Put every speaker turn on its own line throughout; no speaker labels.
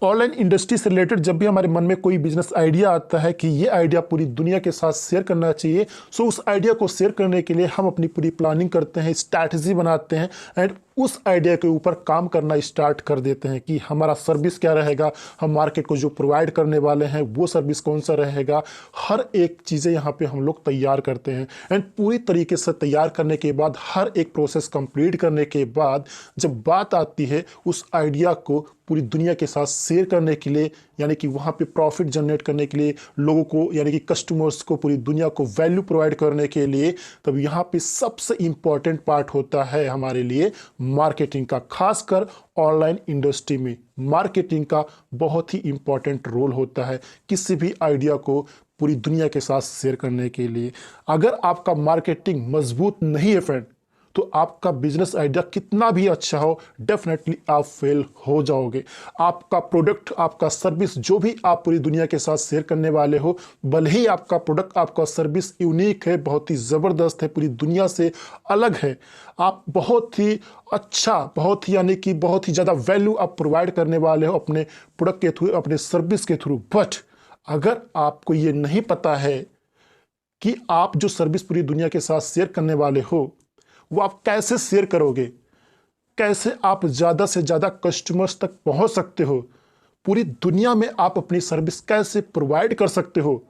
Online industry से related जब भी हमारे मन में कोई बिजनेस आइडिया आता है कि ये आइडिया पूरी दुनिया के साथ शेयर करना चाहिए, सो उस आइडिया को शेयर करने के लिए हम अपनी पूरी प्लानिंग करते हैं, स्ट्रैटेजी बनाते हैं एंड उस आइडिया के ऊपर काम करना स्टार्ट कर देते हैं कि हमारा सर्विस क्या रहेगा, हम मार्केट को जो प्रोवाइड करने वाले हैं वो सर्विस कौन सा रहेगा। हर एक चीज़ें यहाँ पे हम लोग तैयार करते हैं एंड पूरी तरीके से तैयार करने के बाद, हर एक प्रोसेस कंप्लीट करने के बाद जब बात आती है उस आइडिया को पूरी दुनिया के साथ शेयर करने के लिए, यानी कि वहाँ पे प्रॉफिट जनरेट करने के लिए, लोगों को यानी कि कस्टमर्स को, पूरी दुनिया को वैल्यू प्रोवाइड करने के लिए, तब यहाँ पे सबसे इम्पॉर्टेंट पार्ट होता है हमारे लिए मार्केटिंग का। खासकर ऑनलाइन इंडस्ट्री में मार्केटिंग का बहुत ही इम्पॉर्टेंट रोल होता है किसी भी आइडिया को पूरी दुनिया के साथ शेयर करने के लिए। अगर आपका मार्केटिंग मजबूत नहीं है फ्रेंड, तो आपका बिजनेस आइडिया कितना भी अच्छा हो, डेफिनेटली आप फेल हो जाओगे। आपका प्रोडक्ट, आपका सर्विस, जो भी आप पूरी दुनिया के साथ शेयर करने वाले हो, भले ही आपका प्रोडक्ट, आपका सर्विस यूनिक है, बहुत ही ज़बरदस्त है, पूरी दुनिया से अलग है, आप बहुत ही अच्छा, बहुत ही यानी कि बहुत ही ज़्यादा वैल्यू आप प्रोवाइड करने वाले हो अपने प्रोडक्ट के थ्रू, अपने सर्विस के थ्रू, बट अगर आपको ये नहीं पता है कि आप जो सर्विस पूरी दुनिया के साथ शेयर करने वाले हो वो आप कैसे शेयर करोगे, कैसे आप ज़्यादा से ज़्यादा कस्टमर्स तक पहुंच सकते हो, पूरी दुनिया में आप अपनी सर्विस कैसे प्रोवाइड कर सकते हो,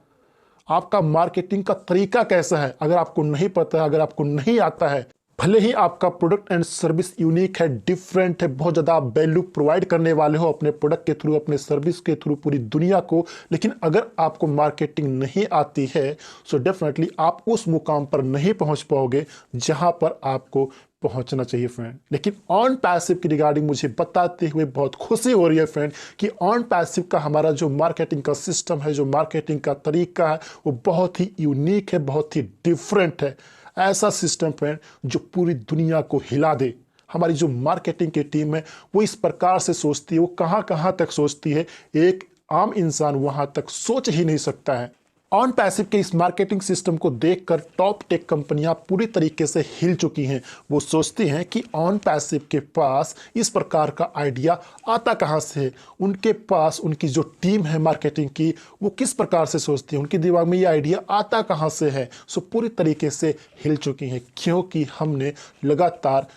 आपका मार्केटिंग का तरीका कैसा है, अगर आपको नहीं पता है, अगर आपको नहीं आता है, भले ही आपका प्रोडक्ट एंड सर्विस यूनिक है, डिफरेंट है, बहुत ज़्यादा आप वैल्यू प्रोवाइड करने वाले हो अपने प्रोडक्ट के थ्रू, अपने सर्विस के थ्रू पूरी दुनिया को, लेकिन अगर आपको मार्केटिंग नहीं आती है, सो डेफिनेटली आप उस मुकाम पर नहीं पहुंच पाओगे जहां पर आपको पहुंचना चाहिए फ्रेंड। लेकिन ऑन पैसिव की रिगार्डिंग मुझे बताते हुए बहुत खुशी हो रही है फ्रेंड कि ऑन पैसिव का हमारा जो मार्केटिंग का सिस्टम है, जो मार्केटिंग का तरीका है, वो बहुत ही यूनिक है, बहुत ही डिफरेंट है। ऐसा सिस्टम फ्रेंड जो पूरी दुनिया को हिला दे। हमारी जो मार्केटिंग की टीम है वो इस प्रकार से सोचती है, वो कहाँ कहाँ तक सोचती है, एक आम इंसान वहाँ तक सोच ही नहीं सकता है। ऑन पैसिव के इस मार्केटिंग सिस्टम को देखकर टॉप टेक कंपनियां पूरी तरीके से हिल चुकी हैं। वो सोचती हैं कि ऑन पैसिव के पास इस प्रकार का आइडिया आता कहां से है, उनके पास उनकी जो टीम है मार्केटिंग की वो किस प्रकार से सोचती है, उनके दिमाग में ये आइडिया आता कहां से है। सो पूरी तरीके से हिल चुकी हैं क्योंकि हमने लगातार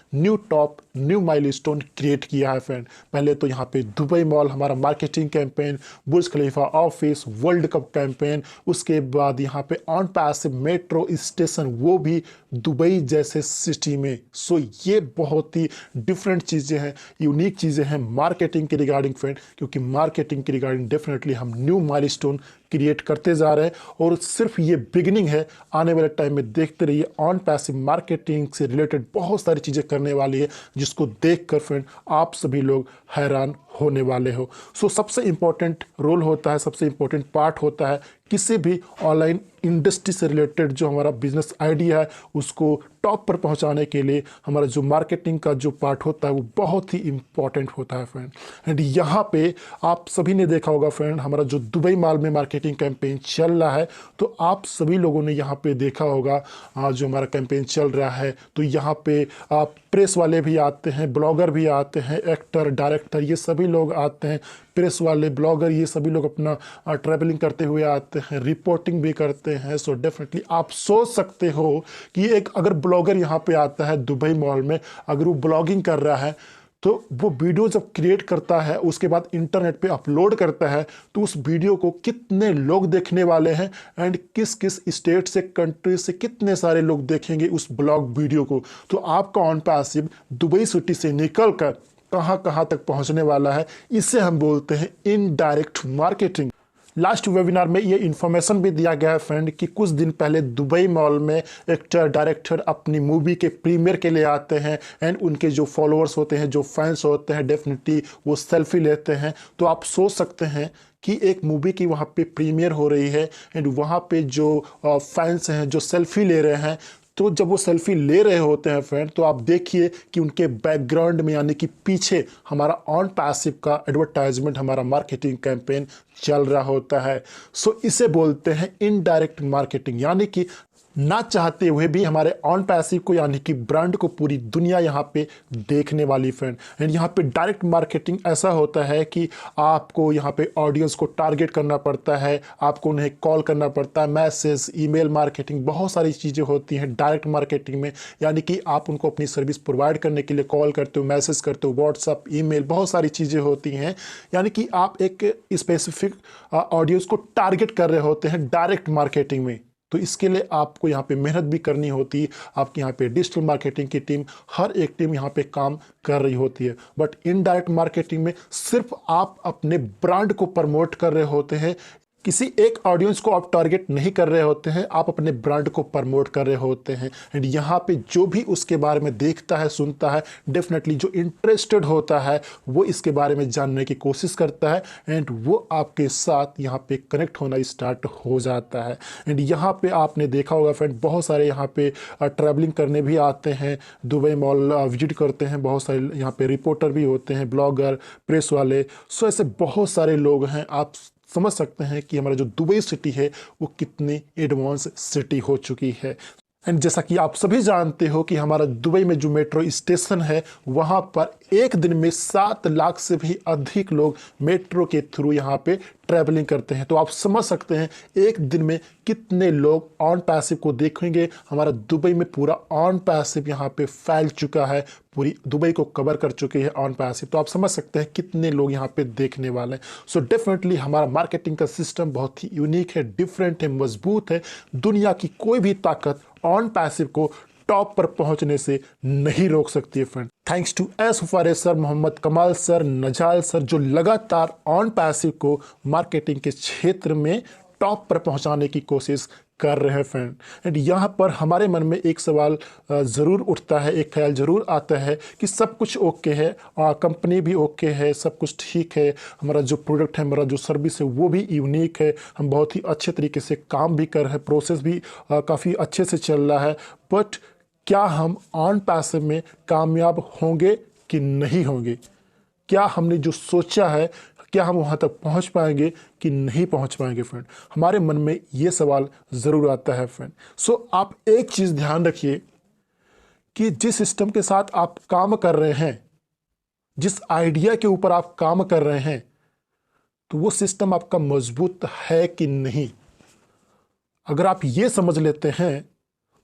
न्यू माइलस्टोन क्रिएट किया है फ्रेंड। पहले तो यहाँ पे दुबई मॉल हमारा मार्केटिंग कैंपेन, बुर्ज खलीफा ऑफिस, वर्ल्ड कप कैंपेन, उसके बाद यहाँ पे ऑन पैसिव मेट्रो स्टेशन, वो भी दुबई जैसे सिटी में। सो ये बहुत ही डिफरेंट चीज़ें हैं, यूनिक चीज़ें हैं मार्केटिंग के रिगार्डिंग फ्रेंड, क्योंकि मार्केटिंग के रिगार्डिंग डेफिनेटली हम न्यू माइलस्टोन क्रिएट करते जा रहे हैं और सिर्फ ये बिगिनिंग है। आने वाले टाइम में देखते रहिए, ऑन पैसिव मार्केटिंग से रिलेटेड बहुत सारी चीज़ें करने वाली है जिसको देखकर फ्रेंड आप सभी लोग हैरान होने वाले हो। सो सबसे इम्पोर्टेंट रोल होता है, सबसे इम्पोर्टेंट पार्ट होता है किसी भी ऑनलाइन इंडस्ट्री से रिलेटेड जो हमारा बिजनेस आइडिया है उसको टॉप पर पहुंचाने के लिए हमारा जो मार्केटिंग का जो पार्ट होता है वो बहुत ही इम्पॉर्टेंट होता है फ्रेंड। एंड यहाँ पे आप सभी ने देखा होगा फ्रेंड, हमारा जो दुबई मॉल में मार्केटिंग कैंपेन चल रहा है, तो आप सभी लोगों ने यहाँ पे देखा होगा जो हमारा कैंपेन चल रहा है, तो यहाँ पे आप प्रेस वाले भी आते हैं, ब्लॉगर भी आते हैं, एक्टर, डायरेक्टर, ये सभी लोग आते हैं, प्रेस वाले, ब्लॉगर, ये सभी लोग अपना ट्रैवलिंग करते हुए आते हैं, रिपोर्टिंग भी करते हैं। सो डेफिनेटली आप सोच सकते हो कि एक अगर ब्लॉगर यहाँ पे आता है दुबई मॉल में, अगर वो ब्लॉगिंग कर रहा है तो वो वीडियो जब क्रिएट करता है उसके बाद इंटरनेट पे अपलोड करता है तो उस वीडियो को कितने लोग देखने वाले हैं एंड किस किस स्टेट से, कंट्री से कितने सारे लोग देखेंगे उस ब्लॉग वीडियो को। तो आपका ऑन पैसिव दुबई सिटी से निकल कर कहाँ कहाँ तक पहुँचने वाला है, इसे हम बोलते हैं इनडायरेक्ट मार्केटिंग। लास्ट वेबिनार में ये इन्फॉर्मेशन भी दिया गया है फ्रेंड कि कुछ दिन पहले दुबई मॉल में एक्टर, डायरेक्टर अपनी मूवी के प्रीमियर के लिए आते हैं एंड उनके जो फॉलोअर्स होते हैं, जो फैंस होते हैं, डेफिनेटली वो सेल्फी लेते हैं। तो आप सोच सकते हैं कि एक मूवी की वहाँ पे प्रीमियर हो रही है एंड वहाँ पे जो फैंस हैं जो सेल्फी ले रहे हैं, तो जब वो सेल्फी ले रहे होते हैं फ्रेंड, तो आप देखिए कि उनके बैकग्राउंड में यानी कि पीछे हमारा ऑन पैसिव का एडवर्टाइजमेंट, हमारा मार्केटिंग कैंपेन चल रहा होता है। सो इसे बोलते हैं इनडायरेक्ट मार्केटिंग, यानी कि ना चाहते हुए भी हमारे ऑन पैसिव को यानी कि ब्रांड को पूरी दुनिया यहाँ पे देखने वाली फ्रेंड। एंड यहाँ पे डायरेक्ट मार्केटिंग ऐसा होता है कि आपको यहाँ पे ऑडियंस को टारगेट करना पड़ता है, आपको उन्हें कॉल करना पड़ता है, मैसेज, ईमेल मार्केटिंग, बहुत सारी चीज़ें होती हैं डायरेक्ट मार्केटिंग में। यानी कि आप उनको अपनी सर्विस प्रोवाइड करने के लिए कॉल करते हो, मैसेज करते हो, व्हाट्सअप, ईमेल, बहुत सारी चीज़ें होती हैं। यानी कि आप एक स्पेसिफिक ऑडियंस को टारगेट कर रहे होते हैं डायरेक्ट मार्केटिंग में। तो इसके लिए आपको यहाँ पे मेहनत भी करनी होती है। आपके यहाँ पे डिजिटल मार्केटिंग की टीम, हर एक टीम यहाँ पे काम कर रही होती है। बट इनडायरेक्ट मार्केटिंग में सिर्फ आप अपने ब्रांड को प्रमोट कर रहे होते हैं, किसी एक ऑडियंस को आप टारगेट नहीं कर रहे होते हैं, आप अपने ब्रांड को प्रमोट कर रहे होते हैं। एंड यहाँ पे जो भी उसके बारे में देखता है, सुनता है, डेफिनेटली जो इंटरेस्टेड होता है वो इसके बारे में जानने की कोशिश करता है एंड वो आपके साथ यहाँ पे कनेक्ट होना स्टार्ट हो जाता है। एंड यहाँ पे आपने देखा होगा फ्रेंड, बहुत सारे यहाँ पे ट्रैवलिंग करने भी आते हैं, दुबई मॉल विजिट करते हैं, बहुत सारे यहाँ पे रिपोर्टर भी होते हैं, ब्लॉगर, प्रेस वाले। सो ऐसे बहुत सारे लोग हैं। आप समझ सकते हैं कि हमारा जो दुबई सिटी है वो कितनी एडवांस सिटी हो चुकी है। एंड जैसा कि आप सभी जानते हो कि हमारा दुबई में जो मेट्रो स्टेशन है वहाँ पर एक दिन में 7 लाख से भी अधिक लोग मेट्रो के थ्रू यहाँ पे ट्रैवलिंग करते हैं। तो आप समझ सकते हैं एक दिन में कितने लोग ऑन पैसिव को देखेंगे। हमारा दुबई में पूरा ऑन पैसिव यहाँ पे फैल चुका है, पूरी दुबई को कवर कर चुके हैं ऑन पैसिव। तो आप समझ सकते हैं कितने लोग यहाँ पे देखने वाले हैं। सो डेफिनेटली हमारा मार्केटिंग का सिस्टम बहुत ही यूनिक है, डिफरेंट है, मजबूत है। दुनिया की कोई भी ताकत ऑन पैसिव को टॉप पर पहुंचने से नहीं रोक सकती है friend. Thanks to S Fares sir, Mohammad Kamal sir, नजाल sir, जो लगातार ऑन पैसिव को मार्केटिंग के क्षेत्र में टॉप पर पहुंचाने की कोशिश कर रहे हैं फ्रेंड। एंड यहाँ पर हमारे मन में एक सवाल ज़रूर उठता है, एक ख्याल ज़रूर आता है कि सब कुछ ओके है, कंपनी भी ओके है, सब कुछ ठीक है, हमारा जो प्रोडक्ट है, हमारा जो सर्विस है वो भी यूनिक है, हम बहुत ही अच्छे तरीके से काम भी कर रहे हैं, प्रोसेस भी काफ़ी अच्छे से चल रहा है। बट क्या हम ऑन पैसिव में कामयाब होंगे कि नहीं होंगे? क्या हमने जो सोचा है क्या हम वहाँ तक पहुँच पाएंगे कि नहीं पहुँच पाएंगे फ्रेंड? हमारे मन में ये सवाल ज़रूर आता है फ्रेंड। सो आप एक चीज़ ध्यान रखिए कि जिस सिस्टम के साथ आप काम कर रहे हैं, जिस आइडिया के ऊपर आप काम कर रहे हैं, तो वो सिस्टम आपका मजबूत है कि नहीं। अगर आप ये समझ लेते हैं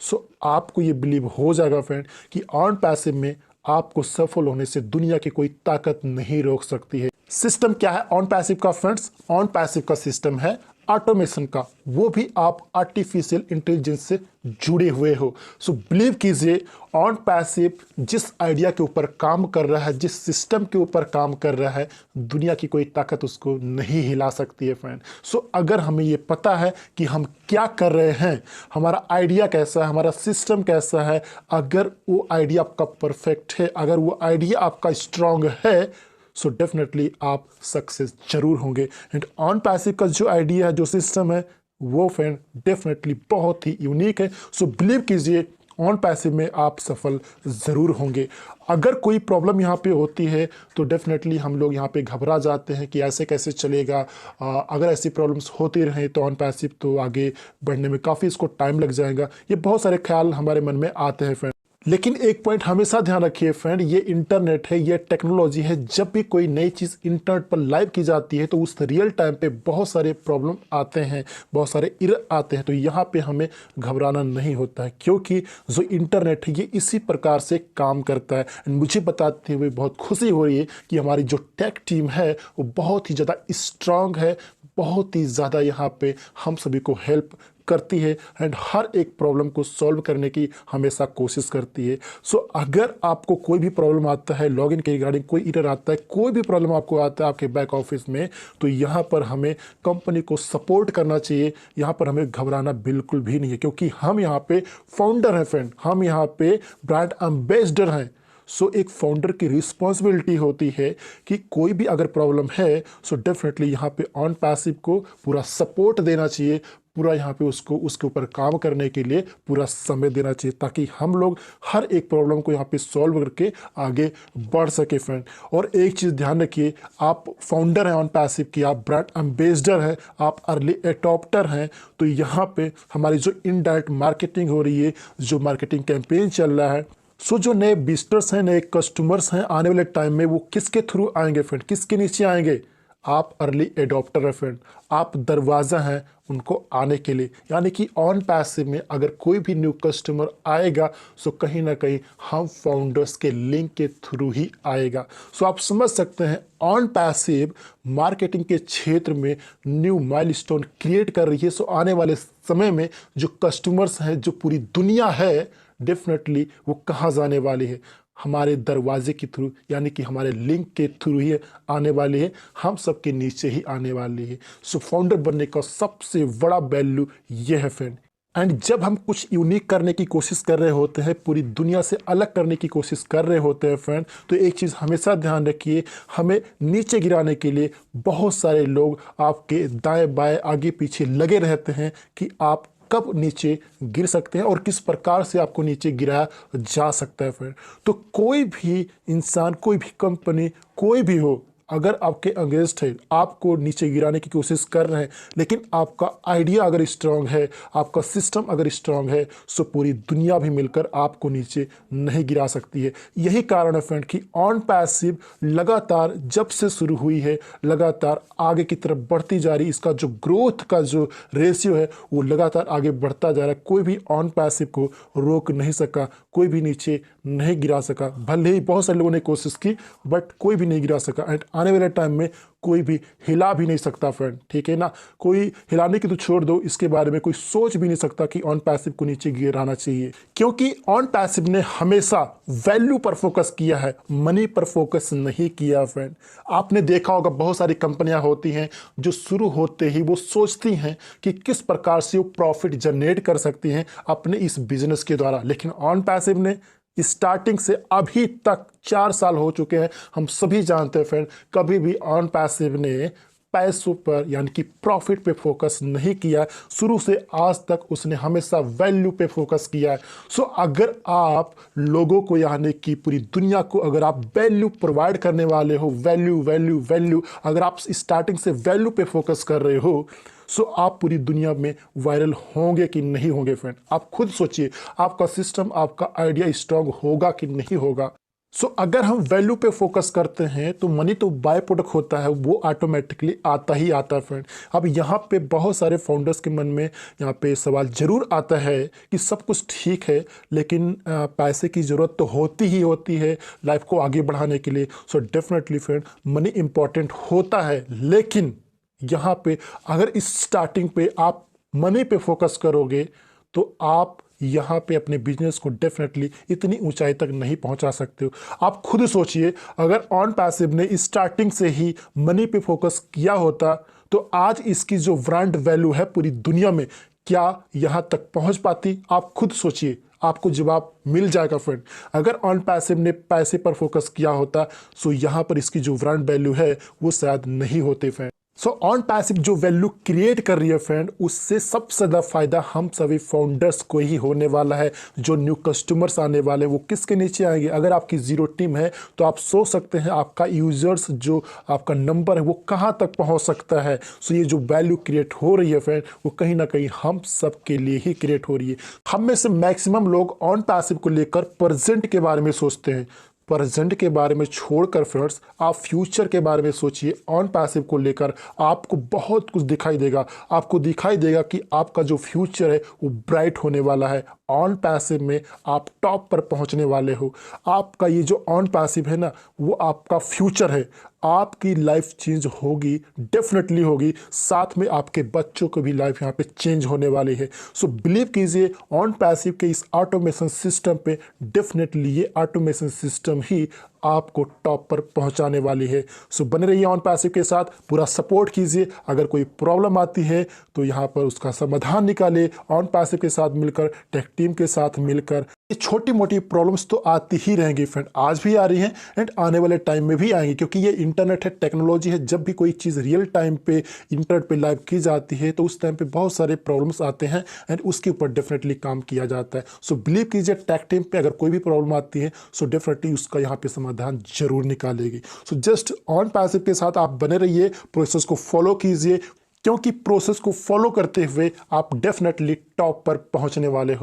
सो आपको ये बिलीव हो जाएगा फ्रेंड कि ऑन पैसिव में आपको सफल होने से दुनिया की कोई ताकत नहीं रोक सकती है। सिस्टम क्या है ऑन पैसिव का फ्रेंड्स? ऑन पैसिव का सिस्टम है ऑटोमेशन का, वो भी आप आर्टिफिशियल इंटेलिजेंस से जुड़े हुए हो। सो बिलीव कीजिए ऑन पैसिव जिस आइडिया के ऊपर काम कर रहा है, जिस सिस्टम के ऊपर काम कर रहा है, दुनिया की कोई ताकत उसको नहीं हिला सकती है फ्रेंड। सो अगर हमें ये पता है कि हम क्या कर रहे हैं, हमारा आइडिया कैसा है, हमारा सिस्टम कैसा है, अगर वो आइडिया आपका परफेक्ट है, अगर वो आइडिया आपका स्ट्रांग है, सो डेफिनेटली आप सक्सेस जरूर होंगे। एंड ऑन पैसिव का जो आइडिया है, जो सिस्टम है, वो फ्रेंड डेफिनेटली बहुत ही यूनिक है। सो बिलीव कीजिए ऑन पैसिव में आप सफल ज़रूर होंगे। अगर कोई प्रॉब्लम यहाँ पे होती है तो डेफिनेटली हम लोग यहाँ पे घबरा जाते हैं कि ऐसे कैसे चलेगा। अगर ऐसी प्रॉब्लम्स होती रहें तो ऑन पैसिव तो आगे बढ़ने में काफ़ी इसको टाइम लग जाएगा। ये बहुत सारे ख्याल हमारे मन में आते हैं फ्रेंड। लेकिन एक पॉइंट हमेशा ध्यान रखिए फ्रेंड, ये इंटरनेट है, ये टेक्नोलॉजी है। जब भी कोई नई चीज़ इंटरनेट पर लाइव की जाती है तो उस रियल टाइम पे बहुत सारे प्रॉब्लम आते हैं, बहुत सारे एरर आते हैं। तो यहाँ पे हमें घबराना नहीं होता है, क्योंकि जो इंटरनेट है ये इसी प्रकार से काम करता है। मुझे बताते हुए बहुत खुशी हो रही है कि हमारी जो टेक टीम है वो बहुत ही ज़्यादा स्ट्रांग है, बहुत ही ज़्यादा यहाँ पे हम सभी को हेल्प करती है एंड हर एक प्रॉब्लम को सॉल्व करने की हमेशा कोशिश करती है। सो अगर आपको कोई भी प्रॉब्लम आता है, लॉगिन के रिगार्डिंग कोई एरर आता है, कोई भी प्रॉब्लम आपको आता है आपके बैक ऑफिस में, तो यहाँ पर हमें कंपनी को सपोर्ट करना चाहिए। यहाँ पर हमें घबराना बिल्कुल भी नहीं है, क्योंकि हम यहाँ पे फाउंडर हैं फ्रेंड, हम यहाँ पे ब्रांड एम्बेसडर हैं। सो एक फाउंडर की रिस्पॉन्सिबिलिटी होती है कि कोई भी अगर प्रॉब्लम है सो डेफिनेटली यहाँ पे ऑन पैसिव को पूरा सपोर्ट देना चाहिए, पूरा यहाँ पे उसको उसके ऊपर काम करने के लिए पूरा समय देना चाहिए, ताकि हम लोग हर एक प्रॉब्लम को यहाँ पे सॉल्व करके आगे बढ़ सके फ्रेंड। और एक चीज़ ध्यान रखिए, आप फाउंडर हैं ऑन पैसिव की, आप ब्रांड एम्बेसडर हैं, आप अर्ली एडॉप्टर हैं, तो यहाँ पे हमारी जो इनडायरेक्ट मार्केटिंग हो रही है, जो मार्केटिंग कैंपेन चल रहा है, सो जो नए विजिटर्स हैं, नए कस्टमर्स हैं, आने वाले टाइम में वो किसके थ्रू आएंगे फ्रेंड, किसके नीचे आएंगे? आप अर्ली एडॉप्टर है फ्रेंड, आप दरवाज़ा हैं उनको आने के लिए। यानी कि ऑन पैसिव में अगर कोई भी न्यू कस्टमर आएगा सो कहीं ना कहीं हम फाउंडर्स के लिंक के थ्रू ही आएगा। सो आप समझ सकते हैं ऑन पैसिव मार्केटिंग के क्षेत्र में न्यू माइलस्टोन क्रिएट कर रही है। सो आने वाले समय में जो कस्टमर्स हैं, जो पूरी दुनिया है, डेफिनेटली वो कहाँ जाने वाली है? हमारे दरवाजे के थ्रू, यानी कि हमारे लिंक के थ्रू ही आने वाली है, हम सबके नीचे ही आने वाली है। सो फाउंडर बनने का सबसे बड़ा वैल्यू ये है फ्रेंड। एंड जब हम कुछ यूनिक करने की कोशिश कर रहे होते हैं, पूरी दुनिया से अलग करने की कोशिश कर रहे होते हैं फ्रेंड, तो एक चीज़ हमेशा ध्यान रखिए, हमें नीचे गिराने के लिए बहुत सारे लोग आपके दाएं बाएं आगे पीछे लगे रहते हैं कि आप कब नीचे गिर सकते हैं और किस प्रकार से आपको नीचे गिराया जा सकता है फ्रेंड। तो कोई भी इंसान, कोई भी कंपनी, कोई भी हो, अगर आपके अगेंस्ट है, आपको नीचे गिराने की कोशिश कर रहे हैं, लेकिन आपका आइडिया अगर स्ट्रांग है, आपका सिस्टम अगर स्ट्रांग है, सो पूरी दुनिया भी मिलकर आपको नीचे नहीं गिरा सकती है। यही कारण है फ्रेंड कि ऑन पैसिव लगातार जब से शुरू हुई है, लगातार आगे की तरफ बढ़ती जा रही। इसका जो ग्रोथ का जो रेशियो है वो लगातार आगे बढ़ता जा रहा है। कोई भी ऑन पैसिव को रोक नहीं सका, कोई भी नीचे नहीं गिरा सका। भले ही बहुत सारे लोगों ने कोशिश की, बट कोई भी नहीं गिरा सका। एंड आने वाले टाइम में कोई भी हिला भी नहीं सकता फ्रेंड, ठीक है ना। कोई हिलाने की तो छोड़ दो, इसके बारे में कोई सोच भी नहीं सकता कि ऑन पैसिव को नीचे गिराना चाहिए, क्योंकि ऑन पैसिव ने हमेशा वैल्यू पर फोकस किया है, मनी पर फोकस नहीं किया फ्रेंड। आपने देखा होगा बहुत सारी कंपनियां होती हैं जो शुरू होते ही वो सोचती हैं कि किस प्रकार से वो प्रॉफिट जनरेट कर सकती हैं अपने इस बिजनेस के द्वारा, लेकिन ऑन पैसिव ने स्टार्टिंग से अभी तक 4 साल हो चुके हैं, हम सभी जानते हैं फ्रेंड, कभी भी ऑन पैसिव ने पैसों पर यानी कि प्रॉफिट पे फोकस नहीं किया। शुरू से आज तक उसने हमेशा वैल्यू पे फोकस किया है। सो अगर आप लोगों को, यानी कि पूरी दुनिया को, अगर आप वैल्यू प्रोवाइड करने वाले हो, वैल्यू वैल्यू वैल्यू, अगर आप स्टार्टिंग से वैल्यू पे फोकस कर रहे हो, सो आप पूरी दुनिया में वायरल होंगे कि नहीं होंगे फ्रेंड? आप खुद सोचिए, आपका सिस्टम, आपका आइडिया स्ट्रांग होगा कि नहीं होगा? सो अगर हम वैल्यू पे फोकस करते हैं तो मनी तो बाय प्रोडक्ट होता है, वो ऑटोमेटिकली आता ही आता है फ्रेंड। अब यहाँ पे बहुत सारे फाउंडर्स के मन में यहाँ पे सवाल ज़रूर आता है कि सब कुछ ठीक है, लेकिन पैसे की ज़रूरत तो होती ही होती है लाइफ को आगे बढ़ाने के लिए। So definitely friend, money important होता है, लेकिन यहाँ पे अगर इस स्टार्टिंग पे आप मनी पे फोकस करोगे तो आप यहाँ पे अपने बिजनेस को डेफिनेटली इतनी ऊंचाई तक नहीं पहुंचा सकते हो। आप खुद सोचिए, अगर ऑन पैसिव ने स्टार्टिंग से ही मनी पे फोकस किया होता तो आज इसकी जो ब्रांड वैल्यू है पूरी दुनिया में, क्या यहाँ तक पहुँच पाती? आप खुद सोचिए, आपको जवाब मिल जाएगा फ्रेंड। अगर ऑन पैसिव ने पैसे पर फोकस किया होता सो यहाँ पर इसकी जो ब्रांड वैल्यू है वो शायद नहीं होते फ्रेंड। सो ऑन पैसिव जो वैल्यू क्रिएट कर रही है फ्रेंड, उससे सबसे ज़्यादा फायदा हम सभी फाउंडर्स को ही होने वाला है। जो न्यू कस्टमर्स आने वाले वो किसके नीचे आएंगे? अगर आपकी जीरो टीम है तो आप सोच सकते हैं आपका यूजर्स, जो आपका नंबर है वो कहाँ तक पहुँच सकता है। सो ये जो वैल्यू क्रिएट हो रही है फ्रेंड, वो कहीं ना कहीं हम सब के लिए ही क्रिएट हो रही है। हम में से मैक्सिमम लोग ऑन पैसिव को लेकर प्रेजेंट के बारे में सोचते हैं। प्रेजेंट के बारे में छोड़कर फ्रेंड्स, आप फ्यूचर के बारे में सोचिए। ऑन पैसिव को लेकर आपको बहुत कुछ दिखाई देगा। आपको दिखाई देगा कि आपका जो फ्यूचर है वो ब्राइट होने वाला है। ऑन पैसिव में आप टॉप पर पहुंचने वाले हो। आपका ये जो ऑन पैसिव है ना, वो आपका फ्यूचर है। आपकी लाइफ चेंज होगी, डेफिनेटली होगी, साथ में आपके बच्चों को भी लाइफ यहाँ पे चेंज होने वाली है। सो बिलीव कीजिए ऑन पैसिव के इस ऑटोमेशन सिस्टम पे, डेफिनेटली ये ऑटोमेशन सिस्टम ही आपको टॉप पर पहुंचाने वाली है। सो बने रहिए ऑन पैसिव के साथ, पूरा सपोर्ट कीजिए। अगर कोई प्रॉब्लम आती है तो यहाँ पर उसका समाधान निकालिए ऑन पैसिव के साथ मिलकर, टेक टीम के साथ मिलकर। ये छोटी मोटी प्रॉब्लम्स तो आती ही रहेंगी फ्रेंड, आज भी आ रही हैं एंड आने वाले टाइम में भी आएंगी, क्योंकि ये इंटरनेट है, टेक्नोलॉजी है। जब भी कोई चीज़ रियल टाइम पे इंटरनेट पे लाइव की जाती है तो उस टाइम पे बहुत सारे प्रॉब्लम्स आते हैं एंड उसके ऊपर डेफिनेटली काम किया जाता है। सो बिलीव कीजिए, टेक टीम पे अगर कोई भी प्रॉब्लम आती है सो डेफिनेटली उसका यहाँ पे समाधान जरूर निकालेगी। सो जस्ट ऑन पैसिव के साथ आप बने रहिए, प्रोसेस को फॉलो कीजिए, क्योंकि प्रोसेस को फॉलो करते हुए आप डेफिनेटली टॉप पर पहुंचने वाले हो।